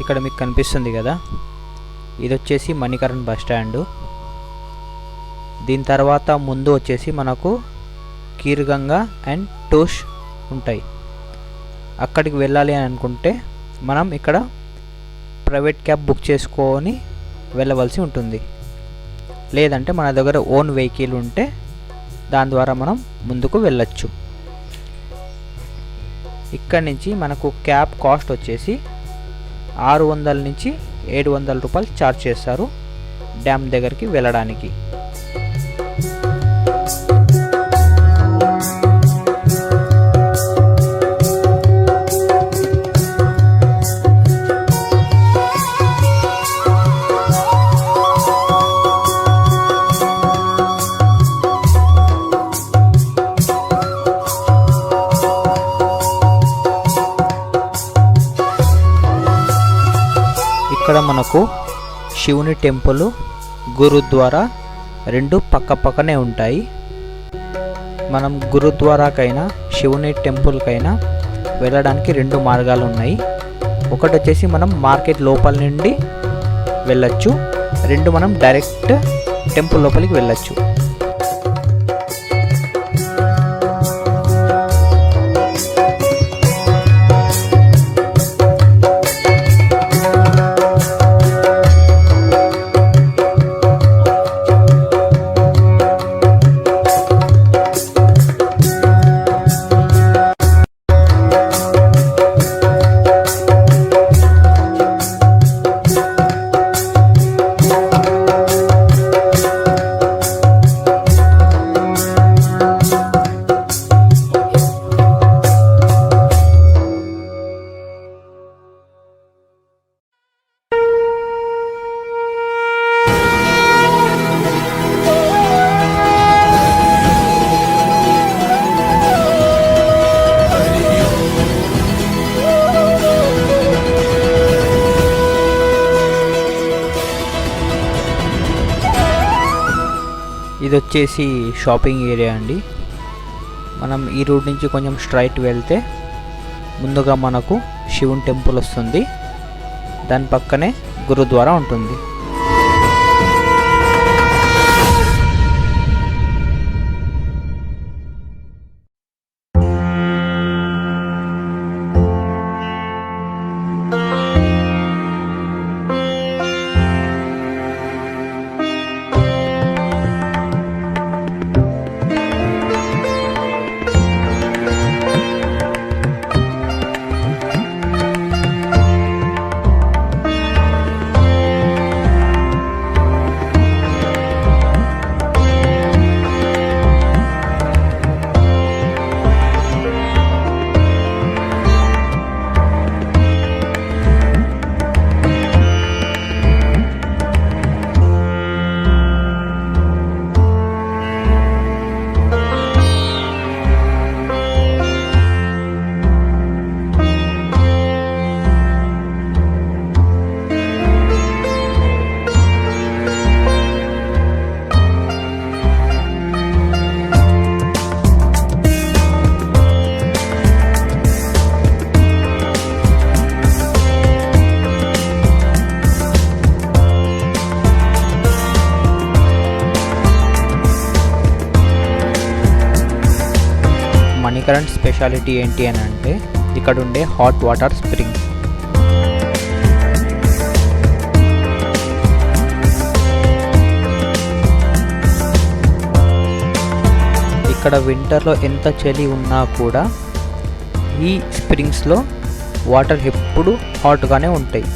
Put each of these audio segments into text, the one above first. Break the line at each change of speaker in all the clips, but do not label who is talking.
ఇక్కడ మీకు కనిపిస్తుంది కదా, ఇది వచ్చేసి మణికరణ్ బస్ స్టాండు. దీని తర్వాత ముందు వచ్చేసి మనకు కీర్గంగా అండ్ టోష్ ఉంటాయి. అక్కడికి వెళ్ళాలి అని అనుకుంటే మనం ఇక్కడ ప్రైవేట్ క్యాబ్ బుక్ చేసుకొని వెళ్ళవలసి ఉంటుంది. లేదంటే మన దగ్గర ఓన్ వెహికల్ ఉంటే దాని ద్వారా మనం ముందుకు వెళ్ళచ్చు. ఇక్కడి నుంచి మనకు క్యాబ్ కాస్ట్ వచ్చేసి 600 నుంచి 700 రూపాయలు ఛార్జ్ చేస్తారు డ్యామ్ దగ్గరికి వెళ్ళడానికి. ఇక్కడ మనకు శివుని టెంపుల్, గురుద్వారా రెండు పక్క పక్కనే ఉంటాయి. మనం గురుద్వారాకైనా శివుని టెంపుల్కైనా వెళ్ళడానికి 2 మార్గాలు ఉన్నాయి. ఒకటి వచ్చేసి మనం మార్కెట్ లోపల నుండి వెళ్ళచ్చు, 2 మనం డైరెక్ట్ టెంపుల్ లోపలికి వెళ్ళచ్చు. ఇది వచ్చేసి షాపింగ్ ఏరియా అండి. మనం ఈ రూట్ నుంచి కొంచెం స్ట్రైట్ వెళ్తే ముందుగా మనకు శివుని టెంపుల్ వస్తుంది, దాని పక్కనే గురుద్వారా ఉంటుంది. మణికరణ్ స్పెషాలిటీ ఏంటి అని అంటే ఇక్కడ ఉండే హాట్ వాటర్ స్ప్రింగ్. ఇక్కడ వింటర్లో ఎంత చలి ఉన్నా కూడా ఈ స్ప్రింగ్స్లో వాటర్ ఎప్పుడు హాట్గానే ఉంటాయి.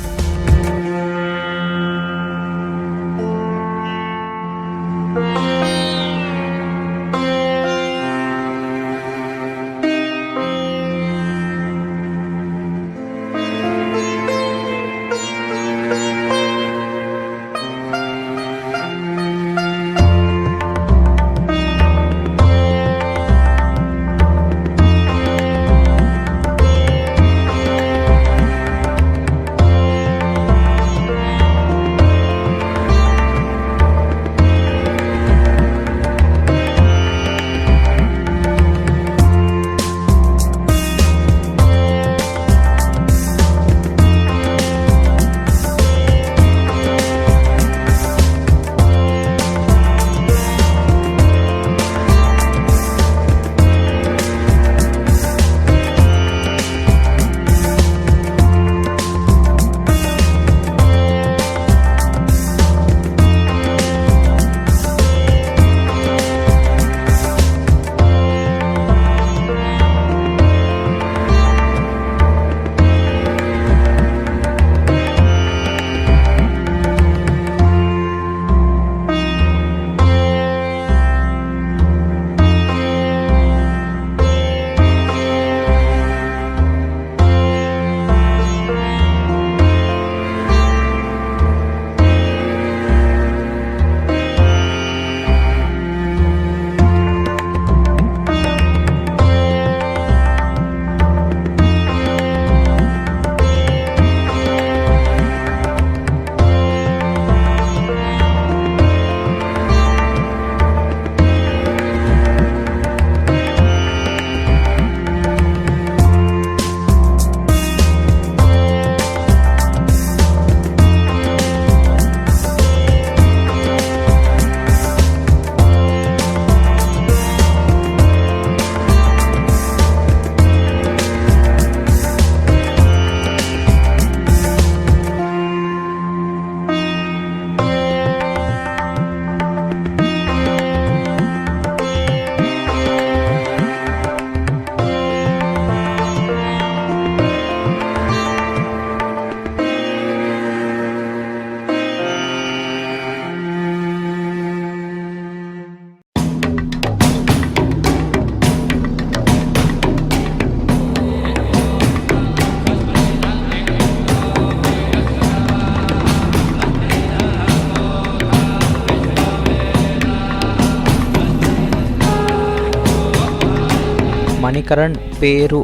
మణికరణ్ పేరు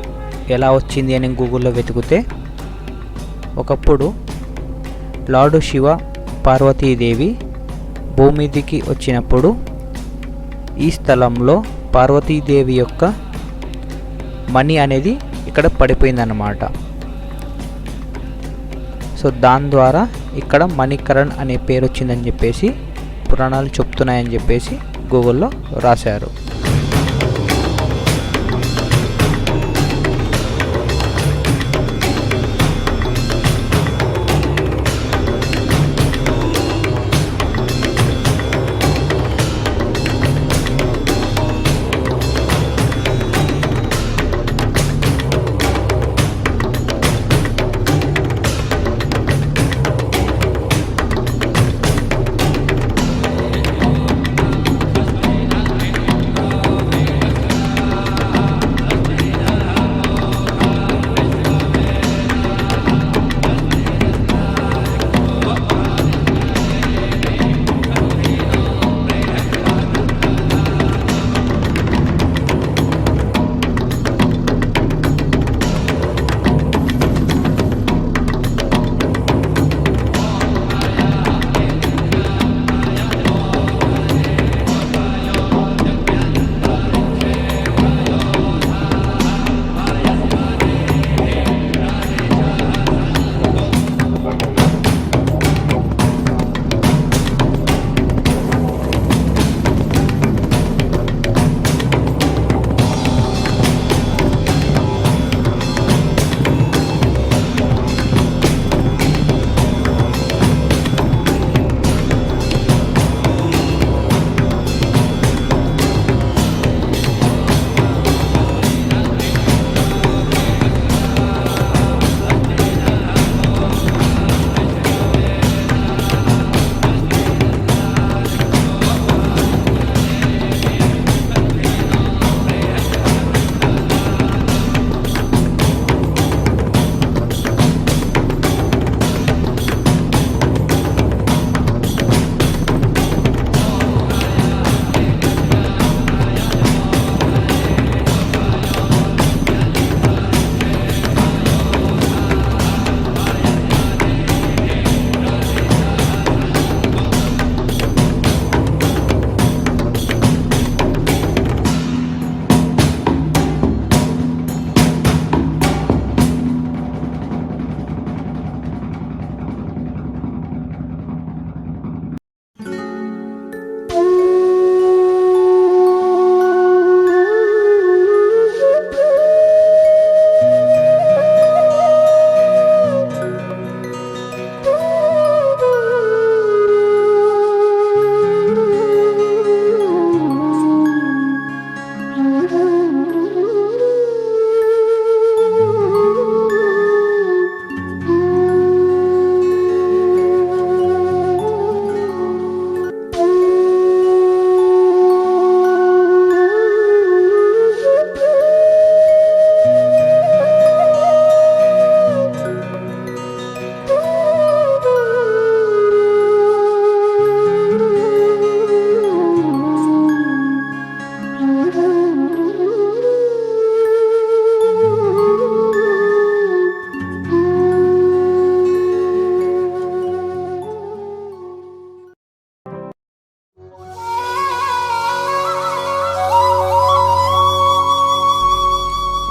ఎలా వచ్చింది అని గూగుల్లో వెతికితే ఒకప్పుడు లార్డు శివ పార్వతీదేవి భూమిదికి వచ్చినప్పుడు ఈ స్థలంలో పార్వతీదేవి యొక్క మణి అనేది ఇక్కడ పడిపోయిందన్నమాట. సో దాని ద్వారా ఇక్కడ మణికరణ్ అనే పేరు వచ్చిందని చెప్పేసి పురాణాలు చెప్తున్నాయని చెప్పేసి గూగుల్లో రాశారు.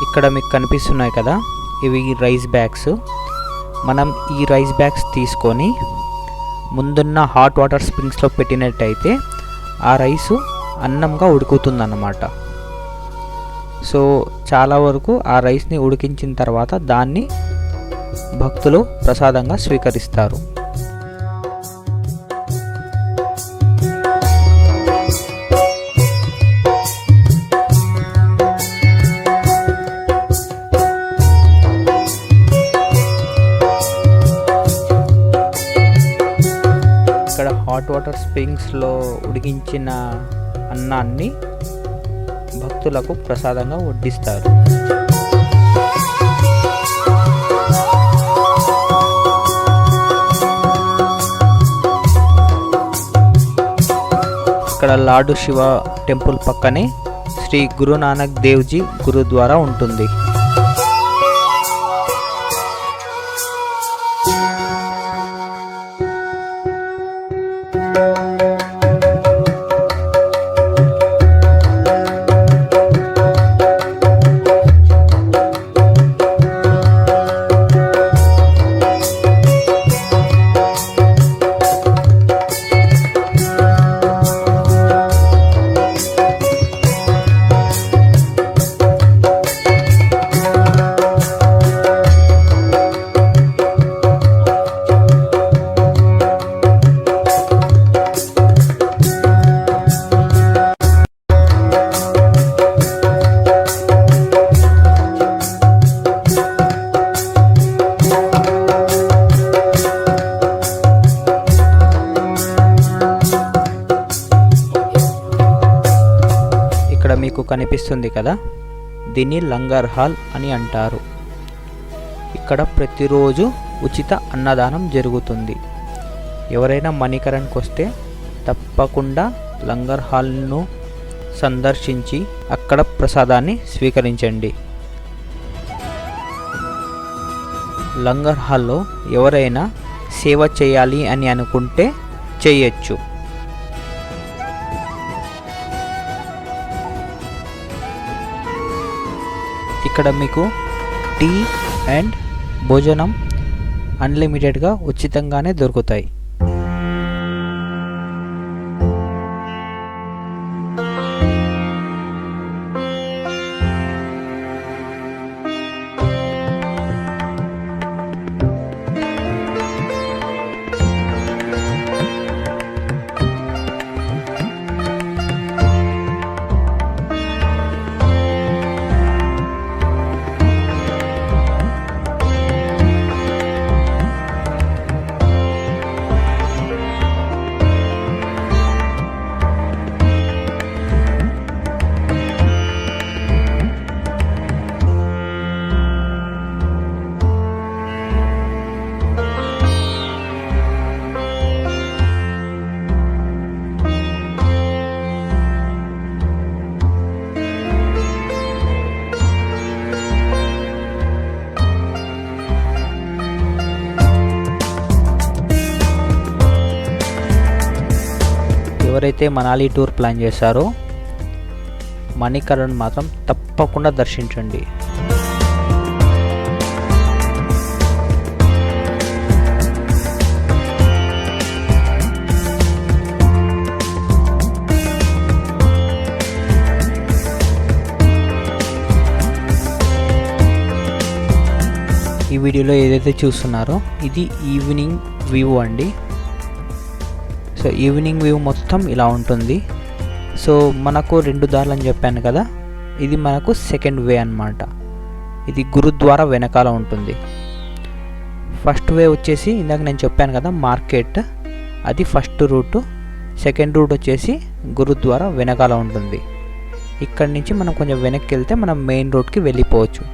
ఇక్కడ మీకు కనిపిస్తున్నాయి కదా, ఇవి రైస్ బ్యాగ్స్. మనం ఈ రైస్ బ్యాగ్స్ తీసుకొని ముందున్న హాట్ వాటర్ స్ప్రింగ్స్లో పెట్టినట్టయితే ఆ రైసు అన్నంగా ఉడుకుతుందన్నమాట. సో చాలా వరకు ఆ రైస్ని ఉడికించిన తర్వాత దాన్ని భక్తులు ప్రసాదంగా స్వీకరిస్తారు. ఇక్కడ హాట్ వాటర్ స్ప్రింగ్స్లో ఉడికించిన అన్నాన్ని భక్తులకు ప్రసాదంగా వడ్డిస్తారు. ఇక్కడ లార్డు శివ టెంపుల్ పక్కనే శ్రీ గురు నానక్ దేవ్జీ గురుద్వారా ఉంటుంది. మీకు కనిపిస్తుంది కదా, దీన్ని లంగర్ హాల్ అని అంటారు. ఇక్కడ ప్రతిరోజు ఉచిత అన్నదానం జరుగుతుంది. ఎవరైనా మణికరణ్కి వస్తే తప్పకుండా లంగర్ హాల్ను సందర్శించి అక్కడ ప్రసాదాన్ని స్వీకరించండి. లంగర్ హాల్లో ఎవరైనా సేవ చేయాలి అని అనుకుంటే చేయొచ్చు. ఇక్కడ మీకు టీ అండ్ భోజనం అన్లిమిటెడ్గా ఉచితంగానే దొరుకుతాయి. ఎవరైతే మనాలి టూర్ ప్లాన్ చేశారో మణికరణ్ మాత్రం తప్పకుండా దర్శించండి. ఈ వీడియోలో ఏదైతే చూస్తున్నారో ఇది ఈవినింగ్ వ్యూ అండి. సో ఈవినింగ్ వ్యూ మొత్తం ఇలా ఉంటుంది. సో మనకు 2 దారులు అని చెప్పాను కదా, ఇది మనకు సెకండ్ వే అన్నమాట. ఇది గురుద్వారా వెనకాల ఉంటుంది. ఫస్ట్ వే వచ్చేసి ఇందాక నేను చెప్పాను కదా మార్కెట్, అది ఫస్ట్ రూటు. సెకండ్ రూట్ వచ్చేసి గురుద్వారా వెనకాల ఉంటుంది. ఇక్కడ నుంచి మనం కొంచెం వెనక్కి వెళ్తే మనం మెయిన్ రోడ్కి వెళ్ళిపోవచ్చు.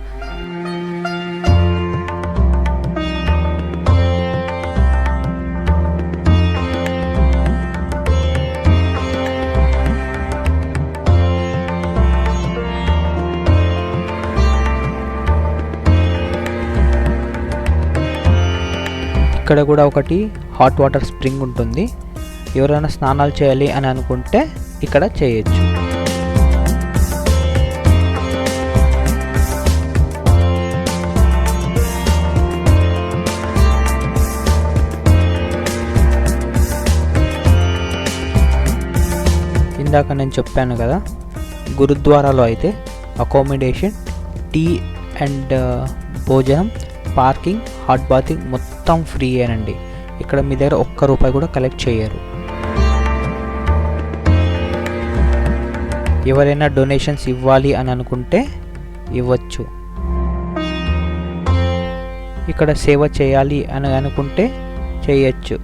ఇక్కడ కూడా ఒకటి హాట్ వాటర్ స్ప్రింగ్ ఉంటుంది. ఎవరైనా స్నానాలు చేయాలి అని అనుకుంటే ఇక్కడ చేయొచ్చు. ఇందాక నేను చెప్పాను కదా, గురుద్వారాలో అయితే అకామిడేషన్, టీ అండ్ భోజనం, పార్కింగ్, హాట్ బాతింగ్ మొత్తం ఫ్రీ అనండి. ఇక్కడ మీ దగ్గర ₹1 కూడా కలెక్ట్ చేయరు. ఎవరైనా డొనేషన్స్ ఇవ్వాలి అని అనుకుంటే ఇవ్వచ్చు. ఇక్కడ సేవ చేయాలి అని అనుకుంటే చేయొచ్చు.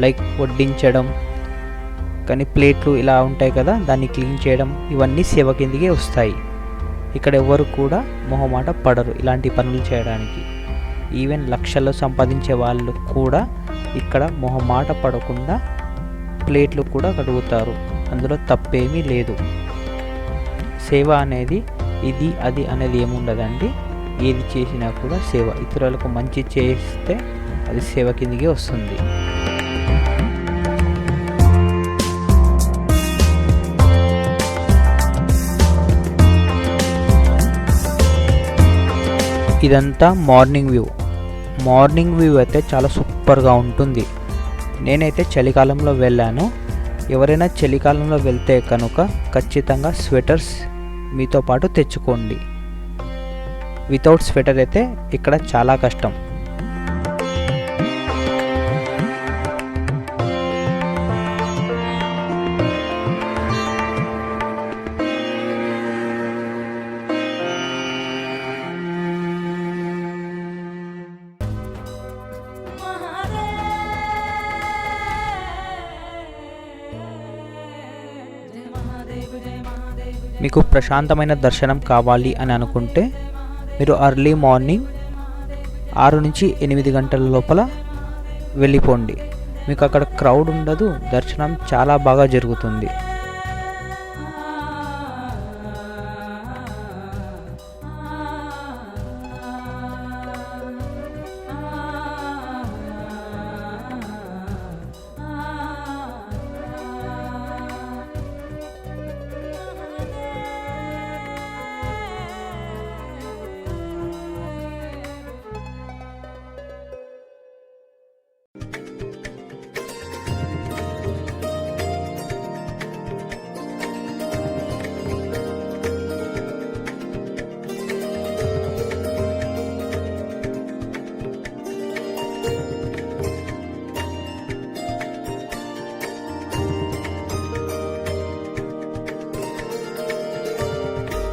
లైక్ వడ్డించడం, కానీ ప్లేట్లు ఇలా ఉంటాయి కదా, దాన్ని క్లీన్ చేయడం, ఇవన్నీ సేవ కిందకే వస్తాయి. ఇక్కడ ఎవరు కూడా మొహమాట పడరు ఇలాంటి పనులు చేయడానికి. ఈవెన్ లక్షల్లో సంపాదించే వాళ్ళు కూడా ఇక్కడ మొహమాట పడకుండా ప్లేట్లు కూడా కడుగుతారు. అందులో తప్పేమీ లేదు. సేవ అనేది ఇది అది అనేది ఏముండదండి. ఏది చేసినా కూడా సేవ, ఇతరులకు మంచి చేస్తే అది సేవ కిందికి వస్తుంది. ఇదంతా మార్నింగ్ వ్యూ అయితే చాలా సూపర్గా ఉంటుంది. నేనైతే చలికాలంలో వెళ్ళాను. ఎవరైనా చలికాలంలో వెళ్తే కనుక ఖచ్చితంగా స్వెటర్స్ మీతో పాటు తెచ్చుకోండి. వితౌట్ స్వెటర్ అయితే ఇక్కడ చాలా కష్టం. మీకు ప్రశాంతమైన దర్శనం కావాలి అని అనుకుంటే మీరు ఎర్లీ మార్నింగ్ 6 నుంచి 8 గంటల లోపల వెళ్ళిపోండి. మీకు అక్కడ క్రౌడ్ ఉండదు, దర్శనం చాలా బాగా జరుగుతుంది.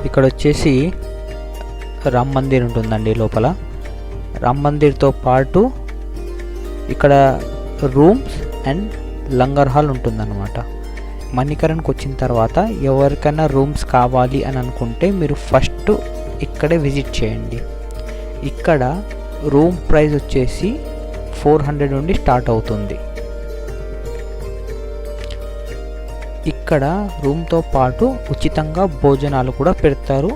ఇక్కడ వచ్చేసి రామ్ మందిర్ ఉంటుందండి. లోపల రామ్ మందిర్తో పాటు ఇక్కడ రూమ్స్ అండ్ లంగర్ హాల్ ఉంటుందన్నమాట. మణికరణ్కి వచ్చిన తర్వాత ఎవరికైనా రూమ్స్ కావాలి అని అనుకుంటే మీరు ఫస్ట్ ఇక్కడే విజిట్ చేయండి. ఇక్కడ రూమ్ ప్రైస్ వచ్చేసి 400 నుండి స్టార్ట్ అవుతుంది. ఇక్కడ రూమ్తో పాటు ఉచితంగా భోజనాలు కూడా పెడతారు.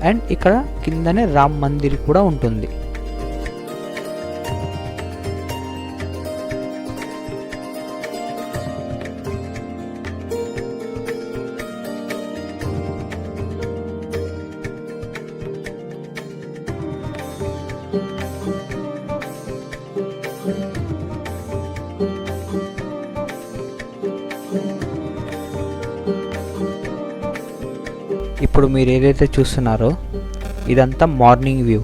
అండ్ ఇక్కడ కిందనే రామ్ మందిర్ కూడా ఉంటుంది. ఇప్పుడు మీరు ఏదైతే చూస్తున్నారో ఇదంతా మార్నింగ్ వ్యూ.